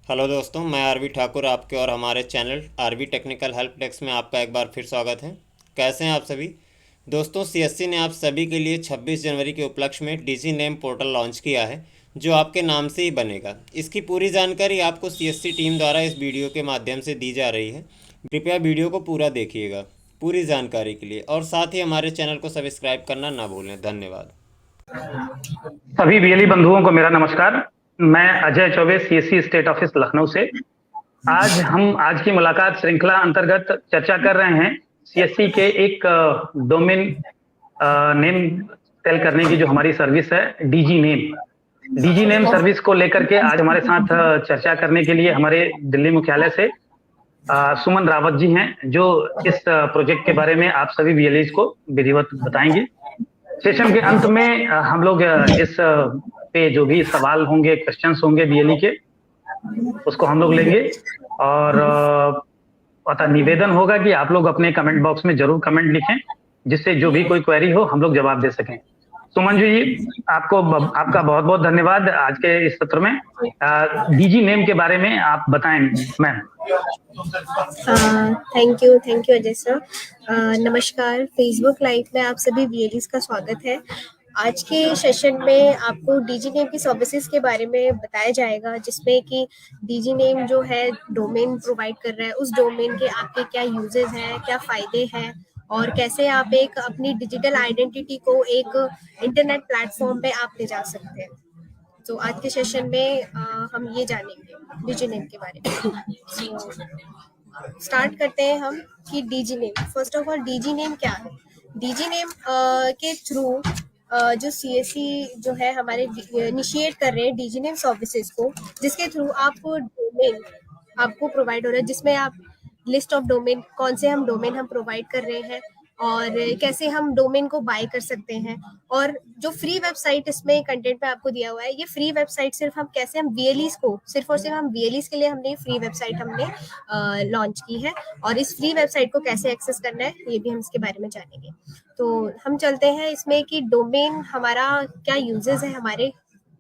Hello दोस्तों, मैं RV Thakur आपके और हमारे channel RV technical help desk में आपका एक बार फिर स्वागत है। कैसे हैं आप सभी दोस्तों? सीएससी ने आप सभी के लिए 26 जनवरी के उपलक्ष्य में डीजी नेम पोर्टल लॉन्च किया है, जो आपके नाम से ही बनेगा। इसकी पूरी जानकारी आपको सीएससी टीम द्वारा इस वीडियो के माध्यम से दी जा रही है। कृपया वीडियो को पूरा देखिएगा पूरी जानकारी के लिए, और साथ ही हमारे चैनल को सब्सक्राइब करना ना भूलें। धन्यवाद। सभी बीएलई बंधुओं को मेरा नमस्कार। मैं Ajay Choubey, CSC state office Lucknow से। आज की मुलाकात श्रृंखला अंतर्गत चर्चा कर रहे हैं सीएससी के एक डोमेन नेम सेल करने की जो हमारी सर्विस है डीजी नेम सर्विस को लेकर के आज हमारे साथ चर्चा करने के लिए हमारे दिल्ली मुख्यालय से सुमन रावत जी हैं, जो इस प्रोजेक्ट के बारे में आप सभी बीएलईज को विधिवत बताएंगे। सेशन के अंत में हम लोग इस पे जो भी सवाल होंगे, क्वेश्चंस होंगे बीएलई के, उसको हम लोग लेंगे। और निवेदन होगा कि आप लोग अपने कमेंट बॉक्स में जरूर कमेंट लिखें, जिससे जो भी कोई क्वेरी हो हम लोग जवाब दे सकें। सुमन जी, आपका बहुत बहुत धन्यवाद आज के इस सत्र में। डीजी नेम के बारे में आप बताएं ma'am. Thank you Ajay sir. नमस्कार, फेसबुक लाइव में आप सभी बीएलईज का स्वागत है। आज के सेशन में आपको डीजी नेम की सर्विसेज के बारे में बताया जाएगा, जिसमें कि डीजी नेम जो है डोमेन प्रोवाइड कर रहा है, उस डोमेन के आपके क्या यूजेस हैं, क्या फायदे हैं, और कैसे आप एक अपनी डिजिटल आइडेंटिटी को एक इंटरनेट प्लेटफॉर्म पे आप ले जा सकते हैं। तो आज के सेशन में हम ये जानेंगे डीजी नेम के बारे में। स्टार्ट करते हैं हम कि DG name. First of all, DG name क्या है? डीजी नेम के थ्रू जो सीएससी जो है हमारे इनिशिएट कर रहे हैं डीजी नेम सर्विसेज को, जिसके थ्रू आपको डोमेन आपको प्रोवाइड हो रहा है, जिसमें आप लिस्ट ऑफ डोमेन, कौन से हम डोमेन हम प्रोवाइड कर रहे हैं और कैसे हम डोमेन को बाय कर सकते हैं, और जो फ्री वेबसाइट इसमें कंटेंट पे आपको दिया हुआ है, ये फ्री वेबसाइट सिर्फ हम कैसे हम बीएलईज को सिर्फ और सिर्फ हम बीएलईज के लिए हमने फ्री वेबसाइट हमने लॉन्च की है, और इस फ्री वेबसाइट को कैसे एक्सेस करना है ये भी हम इसके बारे में जानेंगे। तो हम चलते हैं इसमें कि डोमेन हमारा क्या यूजेस है। हमारे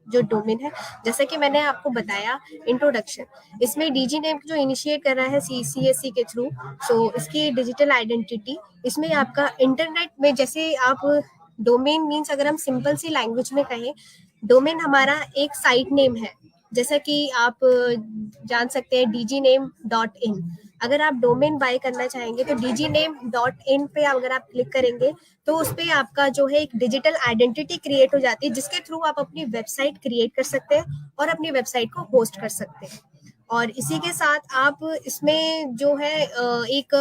जो डोमेन है, जैसा कि मैंने आपको बताया इंट्रोडक्शन, इसमें डीजी नेम जो इनिशिएट कर रहा है सीएससी के थ्रू, सो इसकी डिजिटल आइडेंटिटी, इसमें आपका इंटरनेट में, जैसे आप डोमेन मीन्स, अगर हम सिंपल सी लैंग्वेज में कहें, डोमेन हमारा एक साइट नेम है। जैसा कि आप जान सकते हैं dgName.in, अगर आप डोमेन बाय करना चाहेंगे तो dgName.in पे अगर आप क्लिक करेंगे तो उस पे आपका जो है एक डिजिटल आइडेंटिटी क्रिएट हो जाती है, जिसके थ्रू आप अपनी वेबसाइट क्रिएट कर सकते हैं और अपनी वेबसाइट को होस्ट कर सकते हैं। और इसी के साथ आप इसमें जो है एक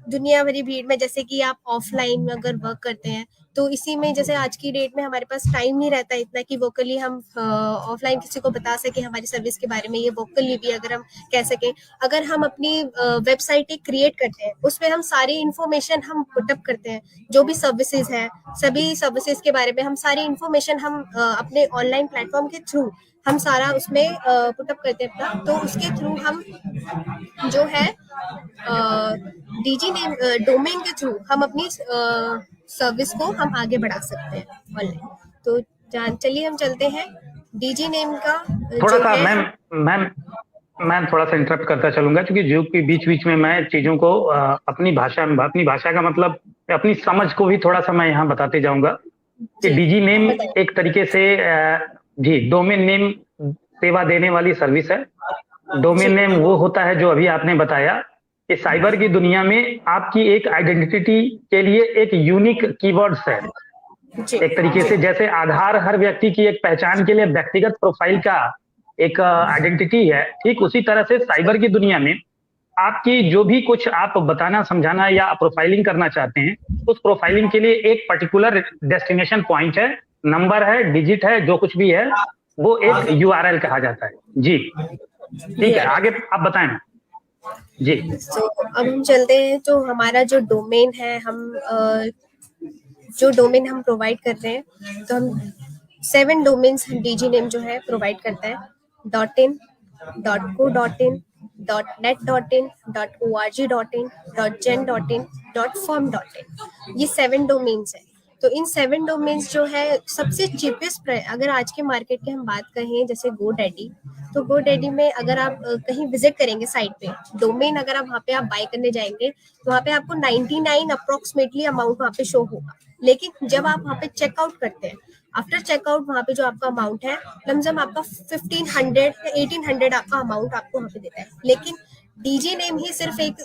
दुनिया भरी भीड़ में, जैसे कि आप ऑफलाइन में अगर वर्क करते हैं तो इसी में, जैसे आज की डेट में हमारे पास टाइम नहीं रहता इतना कि वोकली हम ऑफलाइन किसी को बता सके हमारी सर्विस के बारे में, ये वोकली भी अगर हम कह सकें, अगर हम अपनी वेबसाइट एक क्रिएट करते हैं, उसमें हम सारी इन्फॉर्मेशन हम पुटअप करते हैं, जो भी सर्विसेज हैं, सभी सर्विसेज के बारे में हम सारी इन्फॉर्मेशन हम अपने ऑनलाइन प्लेटफॉर्म के थ्रू हम सारा उसमें पुटअप करते हैं अपना, तो उसके थ्रू हम जो है डीजी नेम डोमेन के थ्रू हम अपनी सर्विस को हम आगे बढ़ा सकते हैं ऑनलाइन। तो चलिए हम चलते हैं डीजी नेम का। थोड़ा सा मैम थोड़ा सा इंटरप्ट करता चलूंगा, क्योंकि जो कि बीच बीच में मैं चीजों को अपनी भाषा का मतलब अपनी समझ को भी थोड़ा सा मैं यहाँ बताते जाऊंगा कि डीजी नेम एक तरीके से जी डोमेन नेम सेवा देने वाली सर्विस है। डोमेन नेम वो होता है जो अभी आपने बताया कि साइबर की दुनिया में आपकी एक आइडेंटिटी के लिए एक यूनिक कीवर्ड्स है। एक तरीके से जैसे आधार हर व्यक्ति की एक पहचान के लिए व्यक्तिगत प्रोफाइल का एक आइडेंटिटी है, ठीक उसी तरह से साइबर की दुनिया में आपकी जो भी कुछ आप बताना, समझाना या प्रोफाइलिंग करना चाहते हैं, उस प्रोफाइलिंग के लिए एक पर्टिकुलर डेस्टिनेशन पॉइंट है, नंबर है, डिजिट है, जो कुछ भी है, वो एक यूआरएल कहा जाता है। जी ठीक है, आगे आप बताएं जी। तो अब हम चलते हैं, तो हमारा जो डोमेन है, हम जो डोमेन हम प्रोवाइड कर रहे हैं, तो हम 7 डोमेन्स डीजी नेम जो है प्रोवाइड करता है। .in, .co.in, .net.in, .org.in, .gen.in, .firm.in, ये 7 डोमेन्स है। तो इन 7 डोमेन्स जो है सबसे चीपेस्ट, अगर आज के मार्केट की हम बात कहें जैसे GoDaddy, तो GoDaddy में अगर आप कहीं विजिट करेंगे साइट पे, डोमेन अगर आप वहाँ पे आप बाय करने जाएंगे तो वहाँ पे आपको 99 अप्रोक्सीमेटली अमाउंट वहाँ पे शो होगा। लेकिन जब आप वहाँ पे चेकआउट करते हैं, आफ्टर चेकआउट वहाँ पे जो आपका अमाउंट है लमसम आपका 1500 या 1800 आपका अमाउंट आपको वहाँ पे देता है। लेकिन डीजी नेम ही सिर्फ एक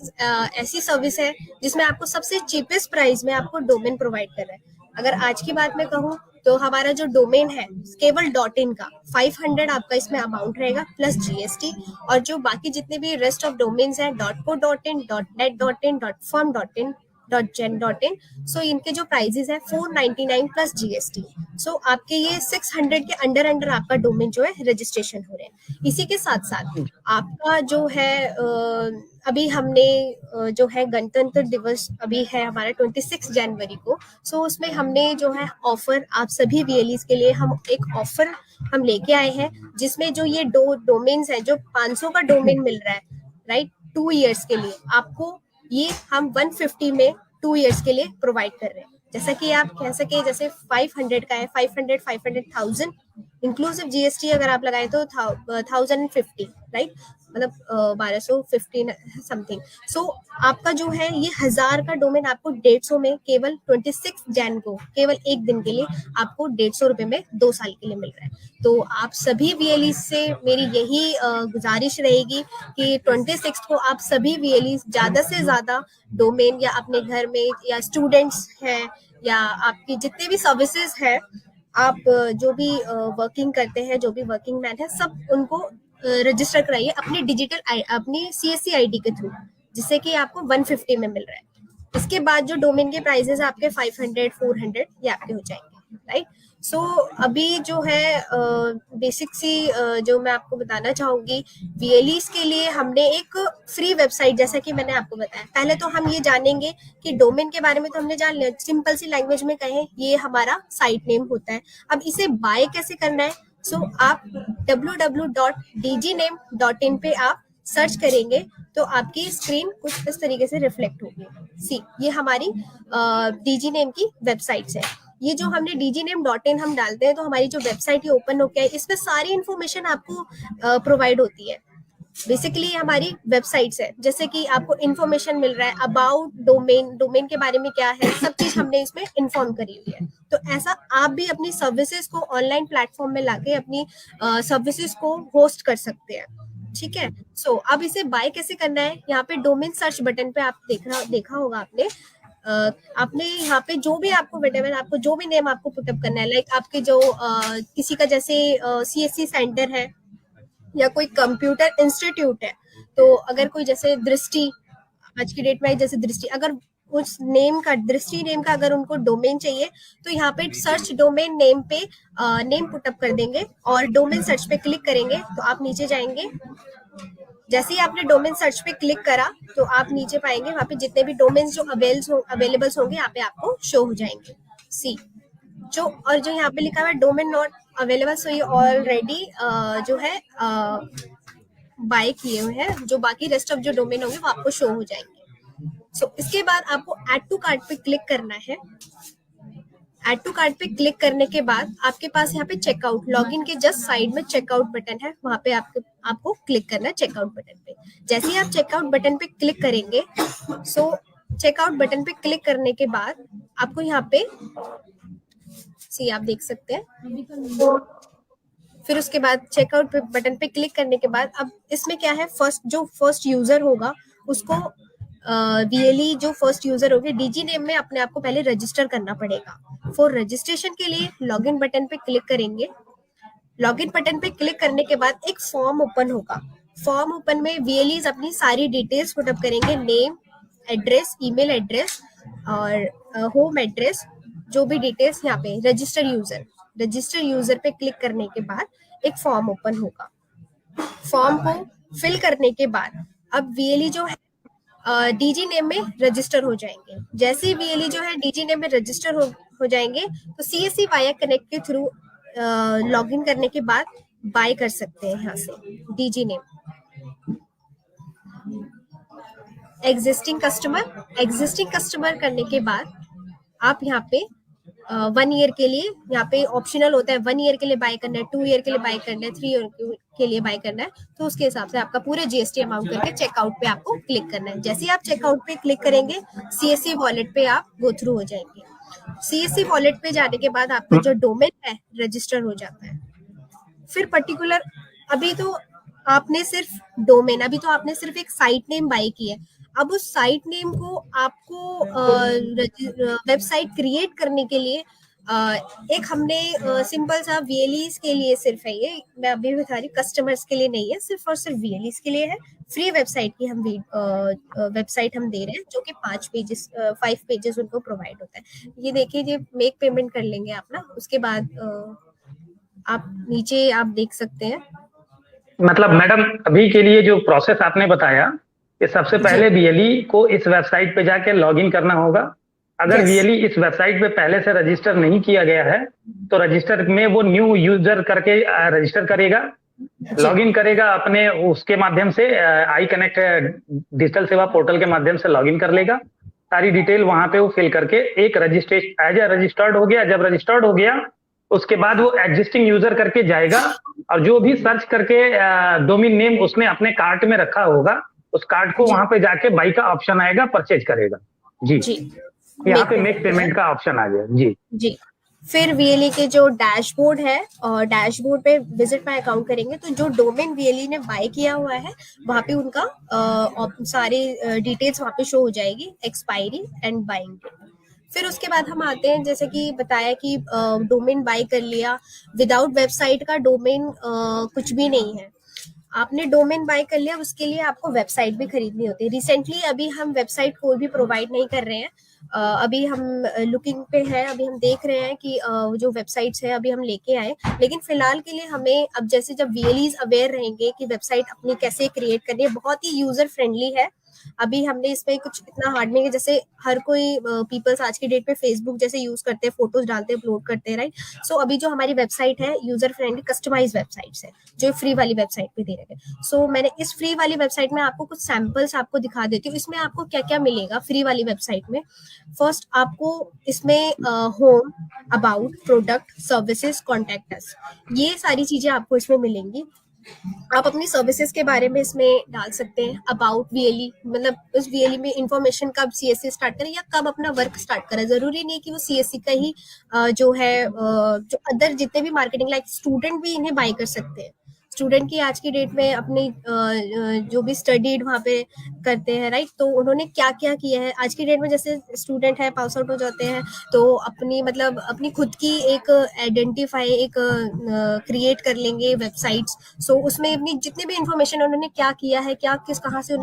ऐसी सर्विस है जिसमें आपको सबसे चीपेस्ट प्राइस में आपको डोमेन प्रोवाइड कर रहा है। अगर आज की बात में कहूँ तो हमारा जो डोमेन है केवल .in का 500 आपका इसमें अमाउंट रहेगा प्लस GST, और जो बाकी जितने भी रेस्ट ऑफ डोमेन्स हैं .co.in, .net.in, .firm.in, .gen.in, सो इनके जो प्राइजेस है 499 प्लस GST। सो आपके ये 600 के अंडर आपका डोमेन जो है रजिस्ट्रेशन हो रहे हैं। इसी के साथ साथ आपका जो है अभी हमने जो है गणतंत्र दिवस अभी है हमारा 26 जनवरी को, सो उसमें हमने जो है ऑफर आप सभी VLEs के लिए हम एक ऑफर हम लेके आए हैं, जिसमें जो ये डोमेन्स है जो 500 का डोमेन मिल रहा है राइट 2 इयर्स के लिए, आपको ये हम 150 में 2 इयर्स के लिए प्रोवाइड कर रहे हैं। जैसा कि आप कह सके जैसे 500 का है 500 1000 इंक्लूसिव GST अगर आप लगाए तो 1050 राइट, मतलब 1250 समथिंग। सो आपका जो है ये 1000 का डोमेन आपको 150 में केवल 26 जैन को केवल एक दिन के लिए आपको 150 रुपए में 2 साल के लिए मिल रहा है। तो आप सभी VLEs से मेरी यही गुजारिश रहेगी कि 26 को आप सभी VLEs ज्यादा से ज्यादा डोमेन या अपने घर में या स्टूडेंट्स हैं या आपकी जितने भी सर्विसेज है, आप जो भी वर्किंग करते हैं, जो भी वर्किंग मैन है, सब उनको रजिस्टर कराइए अपनी डिजिटल अपनी CSC ID के थ्रू, जिससे कि आपको 150 में मिल रहा है। इसके बाद जो डोमेन के प्राइसेस आपके 500 400 ये आपके हो जाएंगे राइट। सो अभी जो है बेसिक सी जो मैं आपको बताना चाहूंगी, VLEs के लिए हमने एक फ्री वेबसाइट, जैसा कि मैंने आपको बताया, पहले तो हम ये जानेंगे कि डोमेन के बारे में तो हमने जान लिया, सिंपल सी लैंग्वेज में कहें ये हमारा साइट नेम होता है। अब इसे बाय कैसे करना है, सो आप www.dgname.in पे आप सर्च करेंगे तो आपकी स्क्रीन कुछ इस तरीके से रिफ्लेक्ट होगी। सी ये हमारी डीजी नेम की वेबसाइट्स है। ये जो हमने dgname.in हम डालते हैं तो हमारी जो वेबसाइट ये ओपन होकर है, इसमें सारी इंफॉर्मेशन आपको प्रोवाइड होती है। बेसिकली हमारी वेबसाइट्स है, जैसे कि आपको इन्फॉर्मेशन मिल रहा है अबाउट डोमेन, डोमेन के बारे में क्या है, सब चीज हमने इसमें इन्फॉर्म करी हुई है। तो ऐसा आप भी अपनी सर्विसेज को ऑनलाइन प्लेटफॉर्म में लाके अपनी सर्विसेज को होस्ट कर सकते हैं। ठीक है। सो अब इसे बाय कैसे करना है, यहाँ पे डोमेन सर्च बटन पे आप देखा होगा आपने यहाँ पे जो भी आपको व्हाटएवर आपको जो भी नेम आपको पुटअप करना है, लाइक आपके जो किसी का जैसे CSC सेंटर है या कोई कंप्यूटर इंस्टीट्यूट है, तो अगर कोई जैसे दृष्टि, आज की डेट में जैसे दृष्टि, अगर उस नेम का दृष्टि नेम का अगर उनको डोमेन चाहिए तो यहाँ पे सर्च डोमेन नेम पे नेम पुटअप कर देंगे और डोमेन सर्च पे क्लिक करेंगे तो आप नीचे जाएंगे। जैसे ही आपने डोमेन सर्च पे क्लिक करा तो आप नीचे पाएंगे वहाँ पे जितने भी डोमेन्स जो अवेलेबल होंगे यहाँ पे आपको शो हो जाएंगे। सी जो और जो यहाँ पे लिखा हुआ है डोमेन नॉट अवेलेबल, सो ये ऑलरेडी जो है बाय किए हुए हैं, जो बाकी रेस्ट ऑफ जो डोमेन होंगे वो आपको शो हो जाएंगे। सो इसके बाद आपको ऐड टू कार्ट पे क्लिक करना है। ऐड टू कार्ट पे क्लिक करने के बाद आपके पास यहाँ पे चेकआउट, लॉगिन के जस्ट साइड में चेकआउट बटन है, वहां पे आपको क्लिक करना है चेकआउट बटन पे। जैसे ही आप चेकआउट बटन पे क्लिक करेंगे, सो चेकआउट बटन पे क्लिक करने के बाद आपको यहाँ पे सी आप देख सकते हैं। फिर उसके बाद चेकआउट बटन पे क्लिक करने के बाद अब इसमें क्या है, फर्स्ट यूजर होगा उसको VLE जो फर्स्ट यूजर होगी डीजी नेम में अपने आप को पहले रजिस्टर करना पड़ेगा। फॉर रजिस्ट्रेशन के लिए लॉगिन बटन पे क्लिक करेंगे। लॉगिन बटन पे क्लिक करने के बाद एक फॉर्म ओपन होगा। फॉर्म ओपन में VLEs अपनी सारी डिटेल्स पुटअप करेंगे, नेम, एड्रेस, ईमेल एड्रेस और होम एड्रेस, जो भी डिटेल्स यहाँ पे रजिस्टर यूजर पे क्लिक करने के बाद एक फॉर्म ओपन होगा। फॉर्म को फिल करने के बाद अब VLE जो है डीजी नेम में रजिस्टर हो जाएंगे। जैसे ही VLE जो है डीजी नेम में रजिस्टर हो जाएंगे तो CSC वाया कनेक्ट के थ्रू लॉगिन करने के बाद बाय कर सकते हैं यहाँ से डीजी नेम। एग्जिस्टिंग कस्टमर करने के बाद आप यहाँ पे 1 ईयर के लिए यहाँ पे ऑप्शनल होता है, 1 ईयर के लिए बाय करना है, 2 ईयर के लिए बाय करना है, 3 ईयर के लिए बाय करना है, तो उसके हिसाब से आपका पूरे जीएसटी अमाउंट करके चेकआउट पे आपको क्लिक करना है। जैसे ही आप चेकआउट पे क्लिक करेंगे, सीएससी वॉलेट पे आप गो थ्रू हो जाएंगे। सीएससी वॉलेट पे जाने के बाद आपका जो डोमेन है रजिस्टर हो जाता है। फिर पर्टिकुलर अभी तो आपने सिर्फ एक साइट नेम बाय की है। अब उस साइट नेम को आपको वेबसाइट क्रिएट करने के लिए एक हमने सिंपल सा वीएलईज के लिए सिर्फ है, ये मैं अभी बता रही, कस्टमर्स के लिए नहीं है, सिर्फ और सिर्फ वीएलईज के लिए है। फ्री वेबसाइट की हम वेबसाइट हम दे रहे हैं, जो कि 5 पेजेस उनको प्रोवाइड होता है। ये देखिए, ये मेक पेमेंट कर लेंगे आप ना, उसके बाद आप नीचे आप देख सकते हैं। मतलब मैडम, अभी के लिए जो प्रोसेस आपने बताया, कि सबसे पहले वीएलई को इस वेबसाइट पे जाके लॉगिन करना होगा। अगर वीएलई इस वेबसाइट पे पहले से रजिस्टर नहीं किया गया है, तो रजिस्टर में वो न्यू यूजर करके रजिस्टर करेगा, लॉगिन करेगा अपने उसके माध्यम से, आई कनेक्ट डिजिटल सेवा पोर्टल के माध्यम से लॉगिन कर लेगा। सारी डिटेल वहां पे वो फिल करके एक रजिस्ट्रेशन एज ए रजिस्टर्ड हो गया। जब रजिस्टर्ड हो गया, उसके बाद वो एग्जिस्टिंग यूजर करके जाएगा, और जो भी सर्च करके डोमेन नेम उसने अपने कार्ट में रखा होगा, उस कार्ड को वहां पे जाके बाई का ऑप्शन आएगा, परचेज करेगा। जी, यहाँ पे मेक पेमेंट का ऑप्शन आ गया। जी। फिर वीएलई के जो डैशबोर्ड है, और डैशबोर्ड पे विजिट माय अकाउंट करेंगे, तो जो डोमेन वीएलई ने बाय किया हुआ है वहां पे उनका सारे डिटेल्स वहां पे शो हो जाएगी, एक्सपायरी एंड बाइंग डेट। फिर उसके बाद हम आते हैं, जैसे कि बताया कि डोमेन बाय कर लिया, विदाउट वेबसाइट का डोमेन कुछ भी नहीं है। आपने डोमेन बाय कर लिया, उसके लिए आपको वेबसाइट भी खरीदनी होती है। रिसेंटली अभी हम वेबसाइट कोई भी प्रोवाइड नहीं कर रहे हैं, अभी हम लुकिंग पे है, अभी हम देख रहे हैं कि जो वेबसाइट्स है अभी हम लेके आए, लेकिन फिलहाल के लिए हमें अब जैसे जब वीएलईज अवेयर रहेंगे कि वेबसाइट अपनी कैसे क्रिएट करनी है, बहुत ही यूजर फ्रेंडली है। अभी हमने इसमें कुछ इतना हार्ड नहीं है, जैसे हर कोई पीपल्स आज की डेट पे फेसबुक जैसे यूज करते हैं, फोटोज डालते हैं, अपलोड करते हैं, राइट। सो अभी जो हमारी वेबसाइट है यूजर फ्रेंडली कस्टमाइज वेबसाइट्स है, जो फ्री वाली वेबसाइट पे दे रहे हैं। सो मैंने इस फ्री वाली वेबसाइट में आपको कुछ सैंपल्स आपको दिखा देती हूँ, इसमें आपको क्या क्या मिलेगा फ्री वाली वेबसाइट में। फर्स्ट आपको इसमें home, about, product, services, contact us, ये सारी चीजें आपको इसमें मिलेंगी। आप अपनी सर्विसेज के बारे में इसमें डाल सकते हैं। अबाउट वीएलई, मतलब उस वीएलई में इंफॉर्मेशन कब सीएससी स्टार्ट करें या कब अपना वर्क स्टार्ट करें। जरूरी नहीं कि वो सीएससी का ही जो है, जो अदर जितने भी मार्केटिंग लाइक स्टूडेंट भी इन्हें बाय कर सकते हैं। स्टूडेंट की आज की डेट में अपनी जो भी स्टडीड वहाँ पे करते हैं, राइट, तो उन्होंने क्या क्या किया है आज की डेट में। जैसे स्टूडेंट है, पास आउट हो जाते हैं, तो अपनी मतलब अपनी खुद की एक आइडेंटिफाई एक क्रिएट कर लेंगे वेबसाइट्स। सो उसमें अपनी जितनी भी इंफॉर्मेशन उन्होंने क्या किया है, क्या किस कहाँ से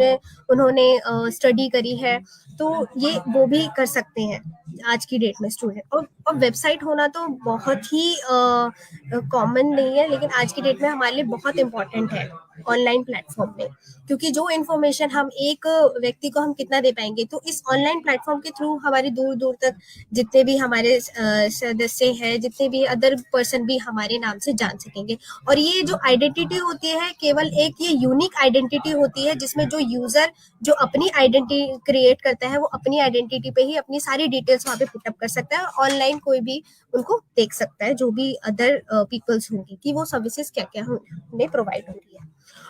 उन्होंने स्टडी करी है, तो ये वो भी कर सकते हैं आज की डेट में स्टूडेंट। और वेबसाइट होना तो बहुत ही कॉमन नहीं है, लेकिन आज की डेट में हमारे लिए बहुत इंपॉर्टेंट है ऑनलाइन प्लेटफॉर्म में, क्योंकि जो इन्फॉर्मेशन हम एक व्यक्ति को हम कितना दे पाएंगे, तो इस ऑनलाइन प्लेटफॉर्म के थ्रू हमारे दूर दूर तक जितने भी हमारे सदस्य हैं, जितने भी अदर पर्सन भी हमारे नाम से जान सकेंगे। और ये जो आइडेंटिटी होती है, केवल एक ये यूनिक आइडेंटिटी होती है, जिसमें जो यूजर जो अपनी आइडेंटिटी क्रिएट करता है, वो अपनी आइडेंटिटी पे ही अपनी सारी डिटेल्स वहाँ पे पुटअप कर सकता है। ऑनलाइन कोई भी उनको देख सकता है, जो भी अदर पीपल्स होंगे, कि वो सर्विसेज क्या क्या उन्हें प्रोवाइड हो रही है।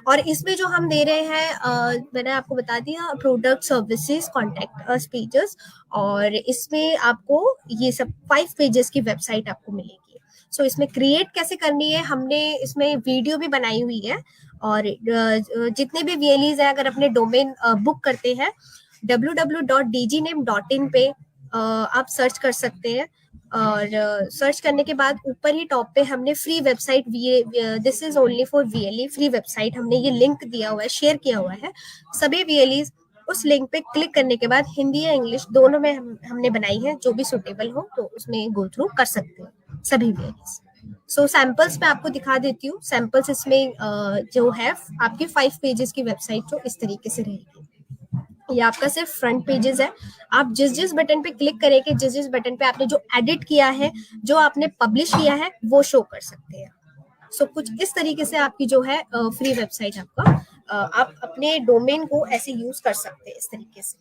और इसमें जो हम दे रहे हैं, मैंने आपको बता दिया, product, services, contact us pages, और इसमें आपको ये सब 5 पेजेस की वेबसाइट आपको मिलेगी। सो इसमें क्रिएट कैसे करनी है, हमने इसमें वीडियो भी बनाई हुई है। और जितने भी वीएलईज हैं, अगर अपने डोमेन बुक करते हैं, www.dgname.in पे आप सर्च कर सकते हैं। और सर्च करने के बाद ऊपर ही टॉप पे हमने free website, this is only for VLE, free website हमने ये लिंक दिया हुआ है, शेयर किया हुआ है। सभी वीएलईज उस लिंक पे क्लिक करने के बाद हिंदी या इंग्लिश दोनों में हमने बनाई है, जो भी सुटेबल हो तो उसमें गो थ्रू कर सकते हैं सभी वीएलईज। सो सैंपल्स मैं आपको दिखा देती हूँ। सैंपल्स इसमें जो है आपकी 5 पेजेस की वेबसाइट जो इस तरीके से रहेगी। ये आपका सिर्फ फ्रंट पेजेस है। आप जिस जिस बटन पे क्लिक करेंगे, जिस जिस बटन पे आपने जो एडिट किया है, जो आपने पब्लिश किया है, वो शो कर सकते हैं। सो कुछ इस तरीके से आपकी जो है फ्री वेबसाइट आपका, आप अपने डोमेन को ऐसे यूज कर सकते हैं इस तरीके से।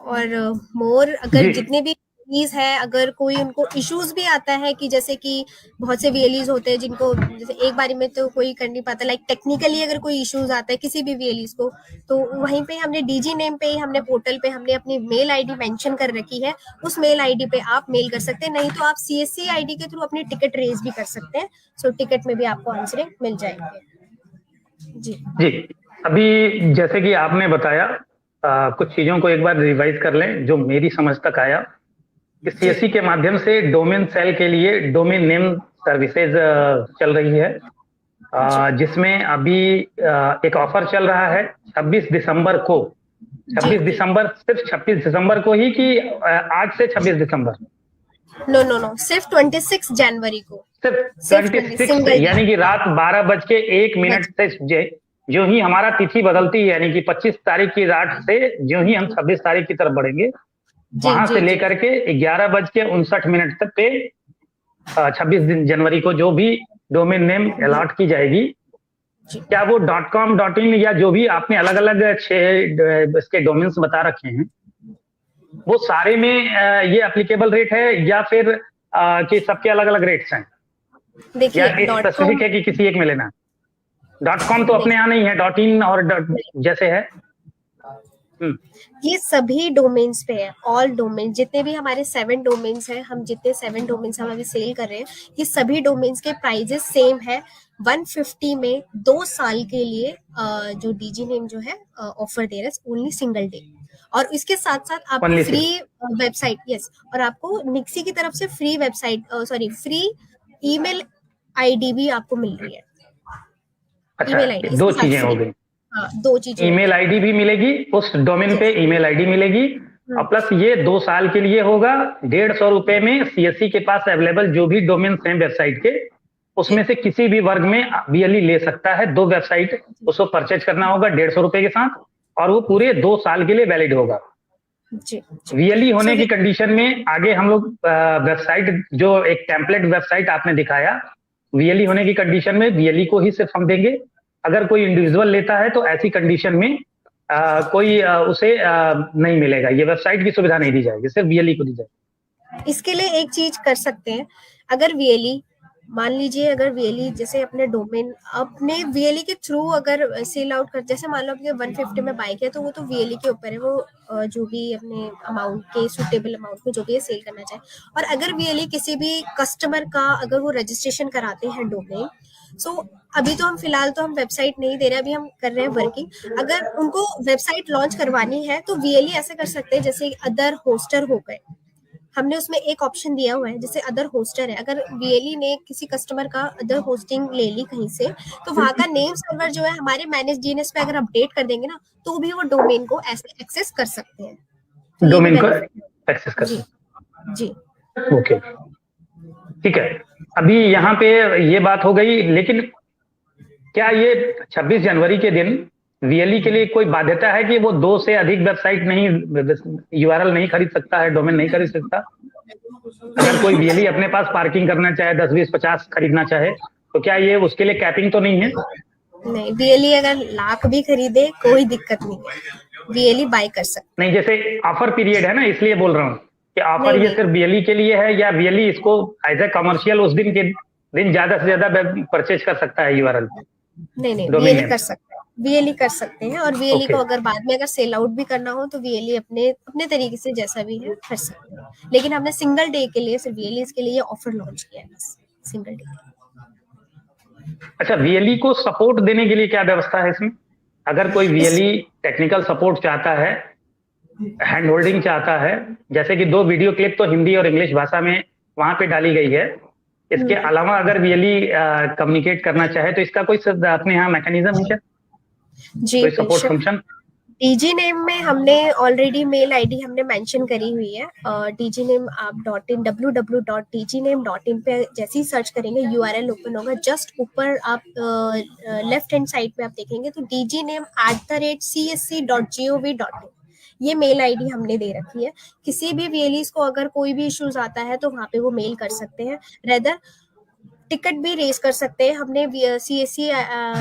और मोर अगर जी जितने भी VLEs है, अगर कोई उनको इश्यूज भी आता है कि जैसे कि बहुत से VLEs होते हैं जिनको जैसे एक बारी में तो कोई कर नहीं पाता, लाइक टेक्निकली अगर कोई इश्यूज आता है किसी भी VLEs को, तो वहीं पे हमने डीजी नेम पे ही हमने पोर्टल पे हमने अपनी मेल आईडी मेंशन कर रखी है, उस मेल आईडी पे आप मेल कर सकते हैं, नहीं तो आप CSC आईडी के थ्रू अपनी टिकट रेज भी कर सकते हैं। सो टिकट में भी आपको आंसरिंग मिल जाएंगे। जी जी। अभी जैसे कि आपने बताया, कुछ चीजों को एक बार रिवाइज कर लें जो मेरी समझ तक आया कि जी सीएससी के माध्यम से डोमेन सेल के लिए डोमेन नेम सर्विसेज चल रही है, जी जिसमें अभी एक ऑफर चल रहा है 26 दिसंबर को। जी 26 जी दिसंबर, सिर्फ 26 दिसंबर को ही कि आज से 26 दिसंबर? नो नो नो, सिर्फ 26 जनवरी को, सिर्फ सिर्फ 26 सिंगल डे। यानी कि रात 12:01 से जो ही हमारा तिथि बदलती है, यानी कि 25 तारीख की रात से जो ही हम 26 तारीख की तरफ बढ़ेंगे, जी वहां से जी जी लेकर के 11:59 तक पे 26 जनवरी को जो भी डोमेन नेम अलॉट की जाएगी, जी क्या वो .com .in या जो भी आपने अलग अलग 6 इसके डोमेन्स बता रखे हैं, वो सारे में ये एप्लीकेबल रेट है या फिर कि सबके अलग अलग रेट्स हैं, या देखिए डॉट कॉम, स्पेसिफिक है कि किसी एक में लेना है? .com तो अपने देखिए यहाँ नहीं है, .in और जैसे है। हम्म, ये सभी डोमेन्स पे है, ऑल डोमेन जितने भी हमारे 7 डोमेन्स हैं, हम जितने 7 डोमेन्स हम अभी सेल कर रहे हैं, ये सभी डोमेन्स के प्राइजेस सेम है। 150 में 2 साल के लिए जो डीजी नेम जो है ऑफर दे रहा है ओनली सिंगल डे, और इसके साथ साथ आपको ओनली फ्री वेबसाइट, यस, और आपको निक्सी की तरफ से free website, sorry free email ID भी आपको मिल रही है। अच्छा, ईमेल आईडी ये इसके दो साथ चीजें हो फ्री। गई। हाँ, 2 चीजें हो ईमेल गई। आईडी भी मिलेगी, उस डोमेन पे यस। ईमेल आईडी मिलेगी, और प्लस ये 2 साल के लिए होगा। 150 रुपए में सीएससी के पास अवेलेबल जो भी डोमेन्स हैं वेबसाइट के, उसमें जी से किसी भी वर्ग में बीएलई ले सकता है। 2 वेबसाइट उसको परचेज करना होगा 150 रुपए के साथ, और वो पूरे 2 साल के लिए वैलिड होगा। जी जी। वीएलई सो होने की कंडीशन में आगे हम लोग वेबसाइट, जो एक टेम्पलेट वेबसाइट आपने दिखाया, वीएलई होने की कंडीशन में वीएलई को ही सिर्फ हम देंगे। अगर कोई इंडिविजुअल लेता है तो ऐसी कंडीशन में कोई उसे नहीं मिलेगा, ये वेबसाइट की सुविधा नहीं दी जाएगी, सिर्फ वीएलई को दी जाएगी। इसके लिए एक चीज कर सकते हैं, अगर VLE मान लीजिए, अगर VLE जैसे अपने डोमेन अपने VLE के थ्रू अगर सेल आउट कर, जैसे मान लो आपके 150 में बाइक है तो वो तो VLE के ऊपर है, वो जो भी अपने अमाउंट के सुटेबल अमाउंट में जो भी सेल करना चाहे। और अगर VLE किसी भी कस्टमर का अगर वो रजिस्ट्रेशन कराते हैं डोमेन, सो अभी तो हम फिलहाल तो हम वेबसाइट नहीं दे रहे, अभी हम कर रहे हैं वर्किंग। अगर उनको वेबसाइट लॉन्च करवानी है तो VLE ऐसे कर सकते हैं जैसे अदर होस्टर हो गए, हमने उसमें एक ऑप्शन दिया हुआ है जैसे अदर होस्टर है। अगर VLE ने किसी कस्टमर का अदर होस्टिंग ले ली कहीं से, तो वहां का नेम सर्वर जो है हमारे मैनेज DNS पे अगर अपडेट कर देंगे ना, तो भी वो डोमेन को ऐसे एक्सेस कर सकते हैं। तो ये भी डोमेन को बेनिफिट एक्सेस कर है। जी सकते जी हैं। ओके, ठीक है। अभी यहाँ पे ये बात हो गई, लेकिन क्या ये 26 जनवरी के दिन वीएलई के लिए कोई बाध्यता है कि वो 2 से अधिक वेबसाइट नहीं, यूआरएल नहीं खरीद सकता है, डोमेन नहीं खरीद सकता? अगर कोई वीएलई अपने पास पार्किंग करना चाहे, 10 20 50 खरीदना चाहे, तो क्या ये उसके लिए कैपिंग तो नहीं है? नहीं, VLE अगर लाख भी खरीदे कोई दिक्कत नहीं है, VLE बाय कर सकते। नहीं, जैसे ऑफर पीरियड है ना, इसलिए बोल रहा हूँ कि ऑफर नहीं ये नहीं सिर्फ वीएलई के लिए है, या वीएलई इसको एज ए कमर्शियल उस दिन के दिन ज्यादा से ज्यादा परचेज कर सकता है यूआरएल, नहीं नहीं, डोमेन VLE नेम? कर सकते हैं, VLE कर सकते हैं। और VLE ओके, को अगर बाद में अगर सेल आउट भी करना हो तो VLE अपने अपने तरीके से जैसा भी है कर सकते हैं, लेकिन हमने सिंगल डे के लिए सिर्फ VLE के लिए ऑफर लॉन्च किया है, बस सिंगल डे। अच्छा, वीएलई को सपोर्ट देने के लिए क्या व्यवस्था है इसमें? अगर कोई इस वीएलई टेक्निकल सपोर्ट चाहता है, हैंड होल्डिंग चाहता है, जैसे कि 2 वीडियो क्लिप तो हिंदी और इंग्लिश भाषा में वहां पे डाली गई है, इसके अलावा अगर वीएलई कम्युनिकेट करना चाहे तो इसका कोई अपने यहाँ मैकेनिज्म है क्या, जी कोई सपोर्ट बेशक, फंक्शन? डीजी नेम में हमने ऑलरेडी मेल आईडी हमने मेंशन करी हुई है। डीजी नेम आप .in www.dgname.in पे जैसे ही सर्च करेंगे यूआरएल ओपन होगा, जस्ट ऊपर आप लेफ्ट हैंड साइड पे आप देखेंगे तो dgname@csc.gov.in ये मेल आईडी हमने दे रखी है। किसी भी VLEs को अगर कोई भी इश्यूज आता है तो वहां पे वो मेल कर सकते हैं। रेदर टिकट भी रेस कर सकते हैं। हमने सीएससी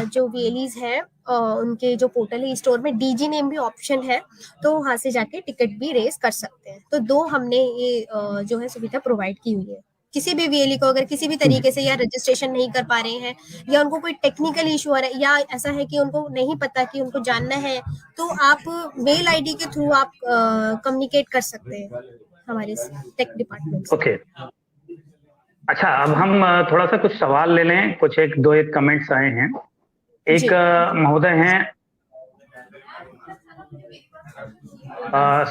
जो वीएलईज है उनके जो पोर्टल है स्टोर में डीजी नेम भी ऑप्शन है, तो वहां से जाके टिकट भी रेस कर सकते हैं। तो दो हमने ये जो है सुविधा प्रोवाइड की हुई है। किसी भी वीएलई को अगर किसी भी तरीके से या रजिस्ट्रेशन नहीं कर पा रहे हैं या उनको कोई टेक्निकल इशू आ रहा है या ऐसा है कि उनको नहीं पता कि उनको जानना है, तो आप मेल आईडी के थ्रू आप कम्युनिकेट कर सकते हैं हमारे टेक डिपार्टमेंट से। ओके, अच्छा, अब हम थोड़ा सा कुछ सवाल ले लें। कुछ एक कमेंट्स आए हैं। एक महोदय हैं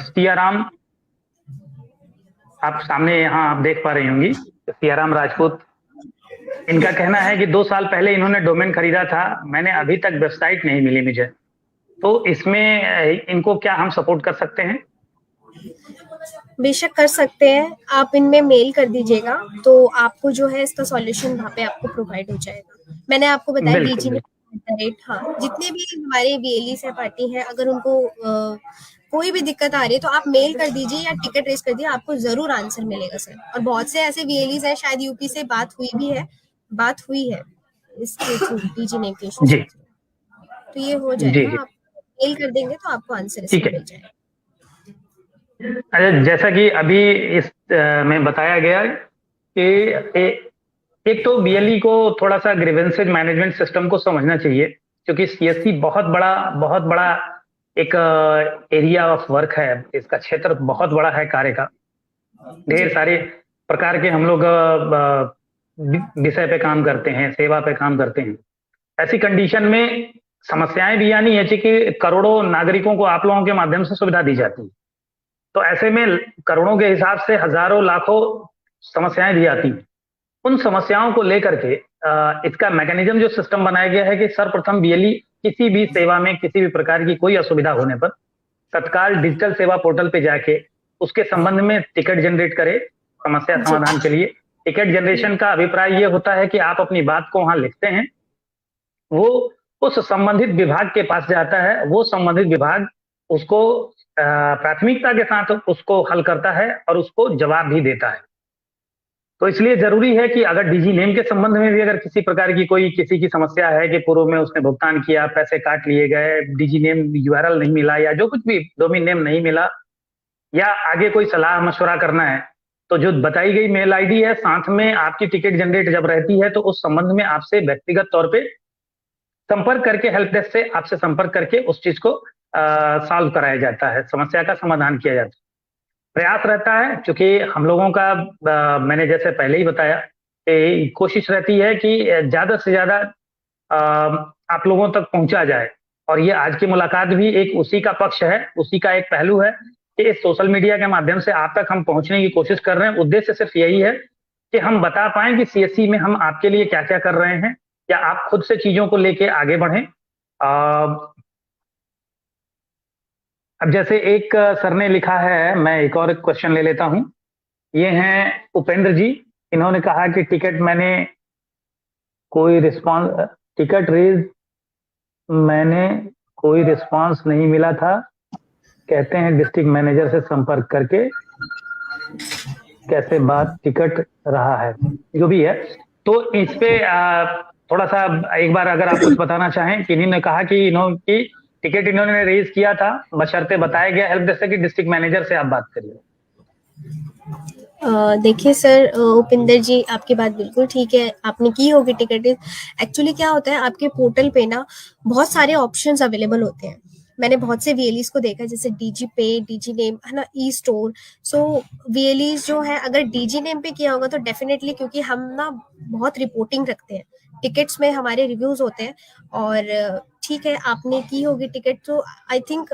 सियाराम, आप सामने यहाँ आप देख पा रही होंगी, सियाराम राजपूत। इनका कहना है कि 2 साल पहले इन्होंने डोमेन खरीदा था, मैंने अभी तक वेबसाइट नहीं मिली मुझे, तो इसमें इनको क्या हम सपोर्ट कर सकते हैं? बेशक कर सकते हैं। आप इनमें मेल कर दीजिएगा तो आपको जो है इसका सॉल्यूशन वहाँ पे आपको प्रोवाइड हो जाएगा। मैंने आपको बताया डीजी ने हाँ, जितने भी हमारे वीएलई सहपाठी हैं, अगर उनको कोई भी दिक्कत आ रही है तो आप मेल कर दीजिए या टिकट रेस कर दीजिए, आपको जरूर आंसर मिलेगा सर। और बहुत से ऐसे वीएलईज हैं, शायद यूपी से बात हुई है इसके थ्रू डीजी नेम के इशू से, तो ये हो जाएगा। आप मेल कर देंगे तो आपको आंसर इसका मिल जाएगा। अच्छा, जैसा कि अभी इस में बताया गया कि एक तो बीएलई को थोड़ा सा ग्रीवेंसेज मैनेजमेंट सिस्टम को समझना चाहिए, क्योंकि सीएससी बहुत बड़ा एक एरिया ऑफ वर्क है। इसका क्षेत्र बहुत बड़ा है कार्य का। ढेर सारे प्रकार के हम लोग विषय पे काम करते हैं, सेवा पे काम करते हैं। ऐसी कंडीशन में समस्याएं भी आनी है कि करोड़ों नागरिकों को आप लोगों के माध्यम से सुविधा दी जाती है, तो ऐसे में करोड़ों के हिसाब से हजारों लाखों समस्याएं भी आती हैं। उन समस्याओं को लेकर के इसका मैकेनिज्म जो सिस्टम बनाया गया है कि सर्वप्रथम बीएलई किसी भी सेवा में किसी भी प्रकार की कोई असुविधा होने पर तत्काल डिजिटल सेवा पोर्टल पे जाके उसके संबंध में टिकट जनरेट करे समस्या समाधान के लिए। टिकट जनरेशन का अभिप्राय ये होता है कि आप अपनी बात को वहां लिखते हैं, वो उस संबंधित विभाग के पास जाता है, वो संबंधित विभाग उसको प्राथमिकता के साथ उसको हल करता है और उसको जवाब भी देता है। तो इसलिए जरूरी है कि अगर डीजी नेम के संबंध में भी अगर किसी प्रकार की किसी की समस्या है कि पूर्व में उसने भुगतान किया, पैसे काट लिए गए, डीजी नेम यूआरएल नहीं मिला या जो कुछ भी डोमेन नेम नहीं मिला, या आगे कोई सलाह मशवरा करना है, तो जो बताई गई मेल आईडी है साथ में आपकी टिकट जनरेट जब रहती है तो उस संबंध में आपसे व्यक्तिगत तौर पे संपर्क करके हेल्प डेस्क से आपसे संपर्क करके उस चीज को सॉल्व कराया जाता है, समस्या का समाधान किया जाता है। प्रयास रहता है, क्योंकि हम लोगों का मैंने जैसे पहले ही बताया कि कोशिश रहती है कि ज्यादा से ज्यादा आप लोगों तक पहुंचा जाए, और ये आज की मुलाकात भी एक उसी का पक्ष है, उसी का एक पहलू है कि इस सोशल मीडिया के माध्यम से आप तक हम पहुंचने की कोशिश कर रहे हैं। उद्देश्य सिर्फ यही है कि हम बता पाएं कि सीएससी में हम आपके लिए क्या क्या कर रहे हैं, या आप खुद से चीजों को लेके आगे बढ़ें। अब जैसे एक सर ने लिखा है, मैं एक और क्वेश्चन ले लेता हूं। ये हैं उपेंद्र जी, इन्होंने कहा कि टिकट रेज मैंने कोई रिस्पांस नहीं मिला था, कहते हैं डिस्ट्रिक्ट मैनेजर से संपर्क करके कैसे बात टिकट रहा है, जो भी है। तो इस पे थोड़ा सा एक बार अगर आप कुछ बताना चाहें कि इन्होंने कहा कि टिकट इन्होंने रेज किया था, बशर्ते बताया गया हेल्प डेस्क कि डिस्ट्रिक्ट मैनेजर से आप बात करिए। देखिए सर, उपिंदर जी आपकी बात बिल्कुल ठीक है, आपने की होगी टिकट। एक्चुअली क्या होता है, आपके पोर्टल पे ना बहुत सारे ऑप्शंस अवेलेबल होते हैं। मैंने बहुत से वीएलईज को देखा, जैसे डीजी पे, डीजी नेम है ना, ई स्टोर। सो वीएलईज जो है अगर डीजी नेम पे किया होगा तो डेफिनेटली, क्योंकि हम ना बहुत रिपोर्टिंग रखते हैं, टिकट्स में हमारे रिव्यूज होते हैं। और ठीक है, आपने की होगी टिकट, तो आई थिंक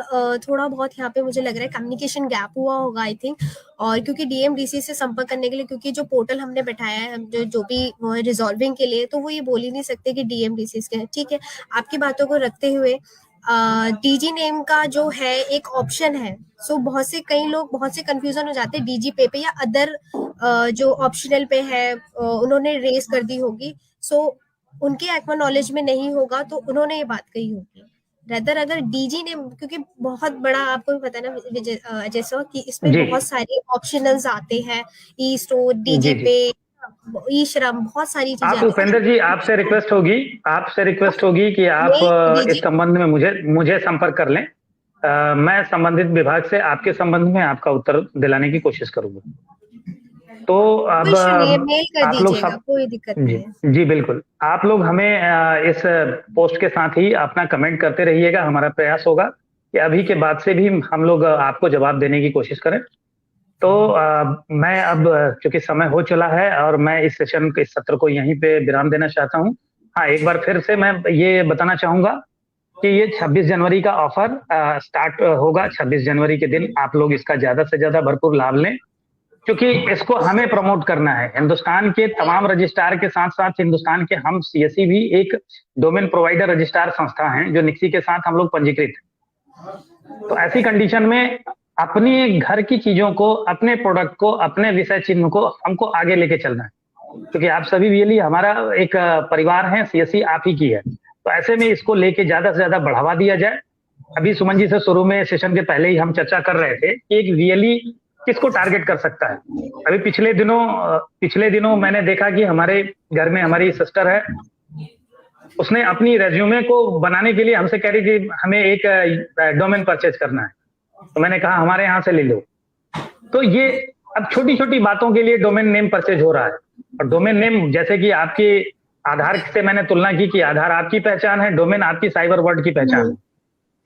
थोड़ा बहुत यहाँ पे मुझे लग रहा है कम्युनिकेशन गैप हुआ होगा आई थिंक। और क्योंकि डीएमडीसी से संपर्क करने के लिए, क्योंकि जो पोर्टल हमने बैठाया है जो भी रिजॉल्विंग के लिए, तो वो ये बोल ही नहीं सकते कि डीएमडीसी के। ठीक है, आपकी बातों को रखते हुए डीजी नेम का जो है एक ऑप्शन है। सो बहुत से कंफ्यूजन हो जाते हैं डीजी पे या अदर जो ऑप्शनल पे है, उन्होंने रेस कर दी होगी। सो उनके एक्नॉलेज में नहीं होगा तो उन्होंने ये बात कही होगी। रेदर अगर डीजी ने, क्योंकि बहुत बड़ा आपको भी पता है ना जैसा कि इसमें बहुत सारे ऑप्शनल्स आते हैं, ई स्टोर, डीजी पे, ई श्रम, बहुत सारी चीजें आप आती उपेंद्र जी, आपसे रिक्वेस्ट होगी कि आप मेल इस दीजिए। संबंध में मुझे मुझे संपर्क कर लें। मैं संबंधित विभाग से आपके संबंध में आपका उत्तर दिलाने की कोशिश करूंगा। तो कोई अब इशू नहीं है, मेल कर आप लोग दीजिएगा, सब, कोई दिक्कत जी नहीं है। जी बिल्कुल, आप लोग हमें इस पोस्ट के साथ ही अपना कमेंट करते रहिएगा। हमारा प्रयास होगा कि अभी के बाद से भी हम लोग आपको जवाब देने की कोशिश करें। तो मैं अब, चूंकि समय हो चला है और मैं इस सत्र को यहीं पे विराम देना चाहता हूँ। हाँ, एक बार फिर से मैं ये बताना चाहूंगा कि ये 26 जनवरी का ऑफर स्टार्ट होगा। 26 जनवरी के दिन आप लोग इसका ज्यादा से ज्यादा भरपूर लाभ लें, क्योंकि इसको हमें प्रमोट करना है। हिंदुस्तान के तमाम रजिस्ट्रार के साथ साथ हिंदुस्तान के हम सीएससी भी एक डोमेन प्रोवाइडर रजिस्ट्रार संस्था हैं, जो निक्सी के साथ हम लोग पंजीकृत हैं। तो ऐसी कंडीशन में अपनी घर की चीजों को, अपने प्रोडक्ट को, अपने विषय चिन्ह को हमको आगे लेके चलना है, क्योंकि आप सभी भी हमारा एक परिवार है, सीएससी आप ही की है। तो ऐसे में इसको लेके ज्यादा से ज्यादा बढ़ावा दिया जाए। अभी सुमन जी से शुरू में सेशन के पहले ही हम चर्चा कर रहे थे कि एक वीएलई किसको टारगेट कर सकता है। अभी पिछले दिनों मैंने देखा कि हमारे घर में हमारी सिस्टर है, उसने अपनी रेज्यूमे को बनाने के लिए हमसे कह रही कि हमें एक डोमेन परचेज करना है। तो मैंने कहा हमारे यहाँ से ले लो। तो ये अब छोटी छोटी बातों के लिए डोमेन नेम परचेज हो रहा है। और डोमेन नेम, जैसे कि आपके आधार से मैंने तुलना की कि आधार आपकी पहचान है, डोमेन आपकी साइबर वर्ल्ड की पहचान है।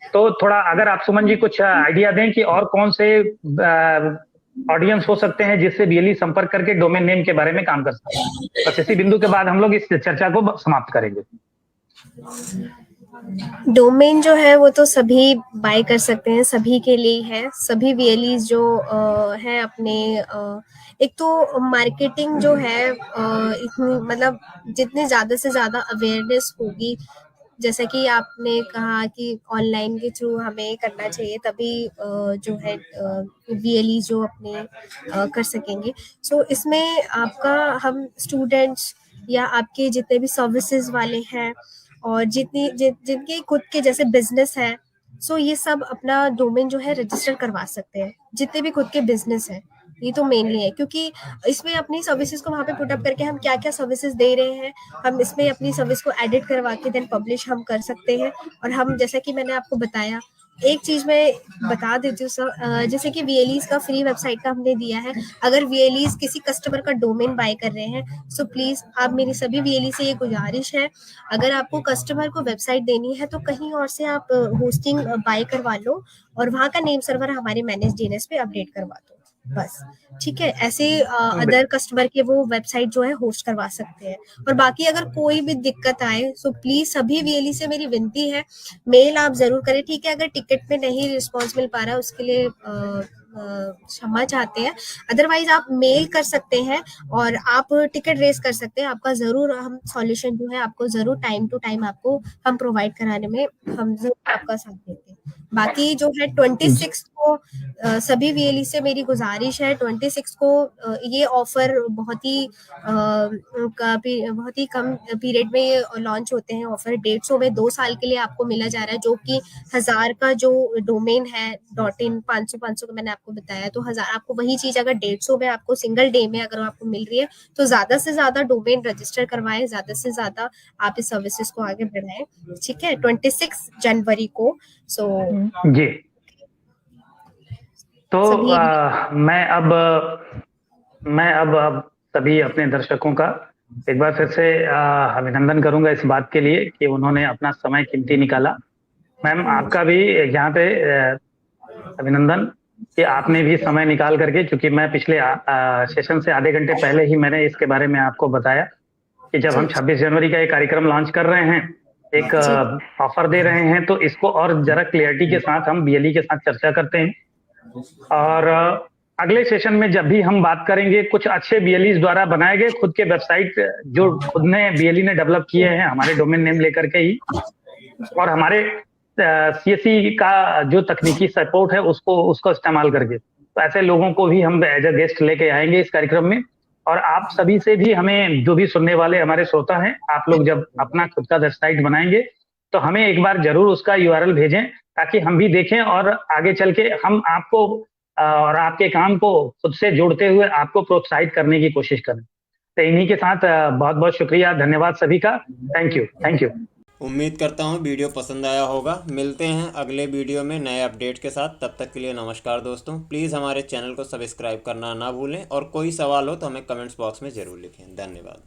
तो थोड़ा अगर आप सुमन जी कुछ आइडिया दें कि और कौन से ऑडियंस हो सकते हैं जिससे बीएलई संपर्क करके डोमेन नेम के बारे में काम कर सकते हैं। बस इसी बिंदु के बाद हम लोग इस चर्चा को समाप्त करेंगे। डोमेन जो है वो तो सभी बाय कर सकते हैं, सभी के लिए है। सभी वीएलईज जो है अपने एक तो मार्केटिंग जो है इतनी, मतलब जितनी ज़्यादा से ज़्यादा अवेयरनेस होगी, जैसा कि आपने कहा कि ऑनलाइन के थ्रू हमें करना चाहिए, तभी जो है वीएलई जो अपने कर सकेंगे। सो इसमें आपका, हम स्टूडेंट्स या आपके जितने भी सर्विसेज वाले हैं और जिनके खुद के जैसे बिजनेस है, सो ये सब अपना डोमेन जो है रजिस्टर करवा सकते हैं, जितने भी खुद के बिजनेस है। ये तो मेनली है, क्योंकि इसमें अपनी सर्विसेज को वहाँ पे पुट अप करके हम क्या क्या सर्विसेज दे रहे हैं, हम इसमें अपनी सर्विस को एडिट करवा के देन पब्लिश हम कर सकते हैं। और हम, जैसा कि मैंने आपको बताया, एक चीज मैं बता देती हूँ सर, जैसे कि वीएलईज का फ्री वेबसाइट का हमने दिया है। अगर वीएलईज किसी कस्टमर का डोमेन बाय कर रहे हैं, सो प्लीज आप, मेरी सभी वीएलई से ये गुजारिश है, अगर आपको कस्टमर को वेबसाइट देनी है तो कहीं और से आप होस्टिंग बाय करवा लो और वहाँ का नेम सर्वर हमारे मैनेज डीएनएस पे अपडेट करवा दो, बस। ठीक है, ऐसे अदर कस्टमर के वो वेबसाइट जो है होस्ट करवा सकते हैं। और बाकी अगर कोई भी दिक्कत आए, सो प्लीज सभी वीएलई से मेरी विनती है, मेल आप जरूर करें। ठीक है, अगर टिकट में नहीं रिस्पॉन्स मिल पा रहा है उसके लिए क्षमा चाहते हैं, अदरवाइज आप मेल कर सकते हैं और आप टिकट रेस कर सकते हैं। आपका जरूर हम सॉल्यूशन जो है आपको जरूर टाइम टू टाइम आपको हम प्रोवाइड कराने में हम जरूर आपका साथ देते हैं। बाकी जो है 26 को सभी वीएलई से मेरी गुजारिश है, 26 को ये ऑफर बहुत ही कम पीरियड में ये लॉन्च होते हैं ऑफर। 150 में 2 साल के लिए आपको मिला जा रहा है, जो कि 1000 का जो डोमेन है .in 500 का मैंने आपको बताया, तो 1000 आपको वही चीज अगर 150 में आपको सिंगल डे में अगर आपको मिल रही है, तो ज्यादा से ज्यादा डोमेन रजिस्टर करवाएं, ज्यादा से ज्यादा आप इस सर्विसेज को आगे बढ़ाएं। ठीक है, 26 जनवरी को। सो जी, तो मैं अब सभी अपने दर्शकों का एक बार फिर से अभिनंदन करूंगा इस बात के लिए कि उन्होंने अपना समय कीमती निकाला। मैम, आपका भी यहाँ पे अभिनंदन कि आपने भी समय निकाल करके, क्योंकि मैं पिछले सेशन से आधे घंटे पहले ही मैंने इसके बारे में आपको बताया कि जब हम 26 जनवरी का एक कार्यक्रम लॉन्च कर रहे हैं, एक ऑफर दे रहे हैं, तो इसको और जरा क्लियरिटी के साथ हम बीएलई के साथ चर्चा करते हैं। और अगले सेशन में जब भी हम बात करेंगे, कुछ अच्छे बीएलई द्वारा बनाए गए खुद के वेबसाइट जो खुद ने बीएलई ने डेवलप किए हैं हमारे डोमेन नेम लेकर के ही, और हमारे सीएससी का जो तकनीकी सपोर्ट है उसको इस्तेमाल करके, तो ऐसे लोगों को भी हम एज अ गेस्ट लेके आएंगे इस कार्यक्रम में। और आप सभी से भी, हमें जो भी सुनने वाले हमारे श्रोता हैं, आप लोग जब अपना खुद का वेबसाइट बनाएंगे तो हमें एक बार जरूर उसका यूआरएल भेजें, ताकि हम भी देखें और आगे चल के हम आपको और आपके काम को खुद से जोड़ते हुए आपको प्रोत्साहित करने की कोशिश करें। तो इन्हीं के साथ बहुत बहुत शुक्रिया, धन्यवाद सभी का। Thank you, thank you. उम्मीद करता हूँ वीडियो पसंद आया होगा। मिलते हैं अगले वीडियो में नए अपडेट के साथ। तब तक के लिए नमस्कार दोस्तों। प्लीज़ हमारे चैनल को सब्सक्राइब करना ना भूलें और कोई सवाल हो तो हमें कमेंट्स बॉक्स में ज़रूर लिखें। धन्यवाद।